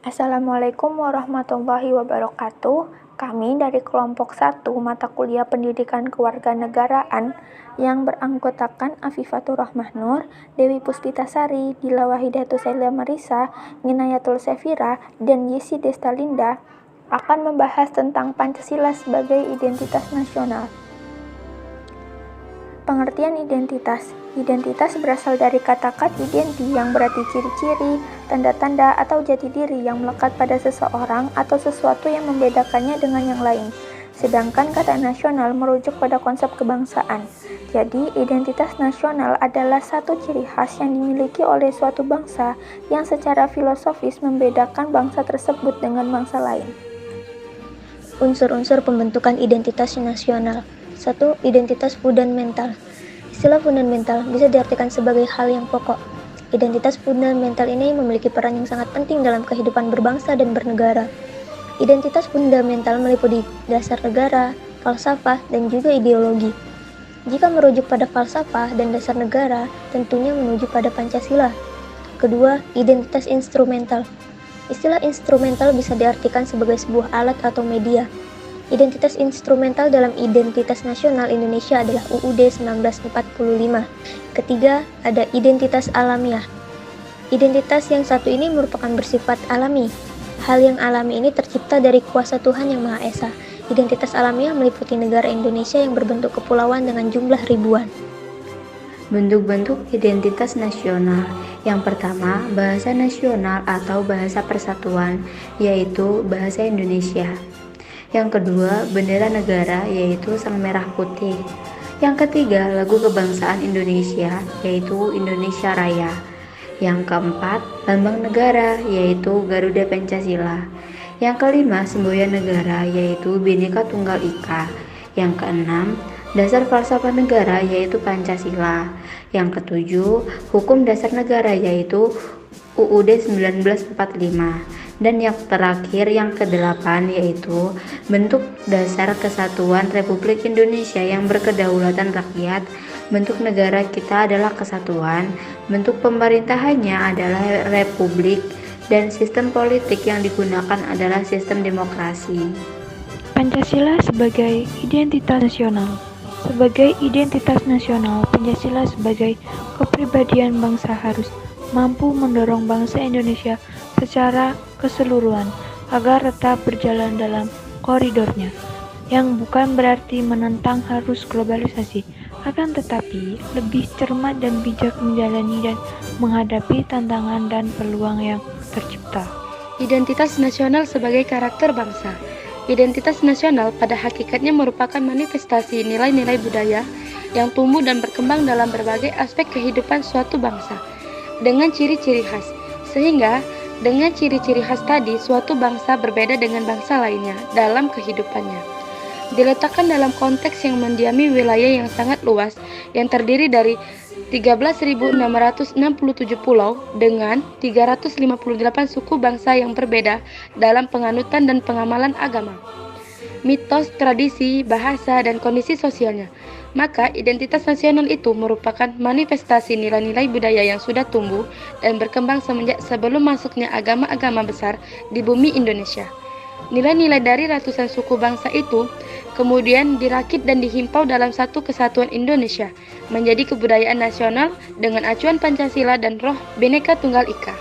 Assalamualaikum warahmatullahi wabarakatuh. Kami dari kelompok 1 mata kuliah Pendidikan Kewarganegaraan yang beranggotakan Afifatur Rahmah Nur, Dewi Puspitasari, Dila Wahidatu Saila Marisa, Nginayatul Sefira, dan Yesi Destalinda akan membahas tentang Pancasila sebagai identitas nasional. Pengertian identitas. Identitas berasal dari kata identi yang berarti ciri-ciri, tanda-tanda, atau jati diri yang melekat pada seseorang atau sesuatu yang membedakannya dengan yang lain. Sedangkan kata nasional merujuk pada konsep kebangsaan. Jadi, identitas nasional adalah satu ciri khas yang dimiliki oleh suatu bangsa yang secara filosofis membedakan bangsa tersebut dengan bangsa lain. Unsur-unsur pembentukan identitas nasional. 1. Identitas fundamental. Istilah fundamental bisa diartikan sebagai hal yang pokok. Identitas fundamental ini memiliki peran yang sangat penting dalam kehidupan berbangsa dan bernegara. Identitas fundamental meliputi dasar negara, falsafah, dan juga ideologi. Jika merujuk pada falsafah dan dasar negara, tentunya menuju pada Pancasila. Kedua, identitas instrumental. Istilah instrumental bisa diartikan sebagai sebuah alat atau media. Identitas instrumental dalam identitas nasional Indonesia adalah UUD 1945. Ketiga, ada identitas alamiah. Identitas yang satu ini merupakan bersifat alami. Hal yang alami ini tercipta dari kuasa Tuhan Yang Maha Esa. Identitas alamiah meliputi negara Indonesia yang berbentuk kepulauan dengan jumlah ribuan. Bentuk-bentuk identitas nasional. Yang pertama, bahasa nasional atau bahasa persatuan, yaitu bahasa Indonesia. Yang kedua, bendera negara, yaitu sang merah putih. Yang ketiga, lagu kebangsaan Indonesia, yaitu Indonesia Raya. Yang keempat, lambang negara, yaitu Garuda Pancasila. Yang kelima, semboyan negara, yaitu Bhinneka Tunggal Ika. Yang keenam, dasar falsafah negara, yaitu Pancasila. Yang ketujuh, hukum dasar negara, yaitu UUD 1945. Dan yang terakhir, yang kedelapan, yaitu bentuk dasar kesatuan Republik Indonesia yang berkedaulatan rakyat. Bentuk negara kita adalah kesatuan, bentuk pemerintahannya adalah republik, dan sistem politik yang digunakan adalah sistem demokrasi. Pancasila sebagai identitas nasional. Sebagai identitas nasional, Pancasila sebagai kepribadian bangsa harus mampu mendorong bangsa Indonesia secara keseluruhan agar tetap berjalan dalam koridornya, yang bukan berarti menentang arus globalisasi, akan tetapi lebih cermat dan bijak menjalani dan menghadapi tantangan dan peluang yang tercipta. Identitas nasional sebagai karakter bangsa. Identitas nasional pada hakikatnya merupakan manifestasi nilai-nilai budaya yang tumbuh dan berkembang dalam berbagai aspek kehidupan suatu bangsa dengan ciri-ciri khas, sehingga dengan ciri-ciri khas tadi suatu bangsa berbeda dengan bangsa lainnya dalam kehidupannya. Diletakkan dalam konteks yang mendiami wilayah yang sangat luas yang terdiri dari 13.667 pulau dengan 358 suku bangsa yang berbeda dalam penganutan dan pengamalan agama, mitos, tradisi, bahasa, dan kondisi sosialnya. Maka identitas nasional itu merupakan manifestasi nilai-nilai budaya yang sudah tumbuh dan berkembang semenjak sebelum masuknya agama-agama besar di bumi Indonesia. Nilai-nilai dari ratusan suku bangsa itu kemudian dirakit dan dihimpau dalam satu kesatuan Indonesia menjadi kebudayaan nasional dengan acuan Pancasila dan roh Bhinneka Tunggal Ika.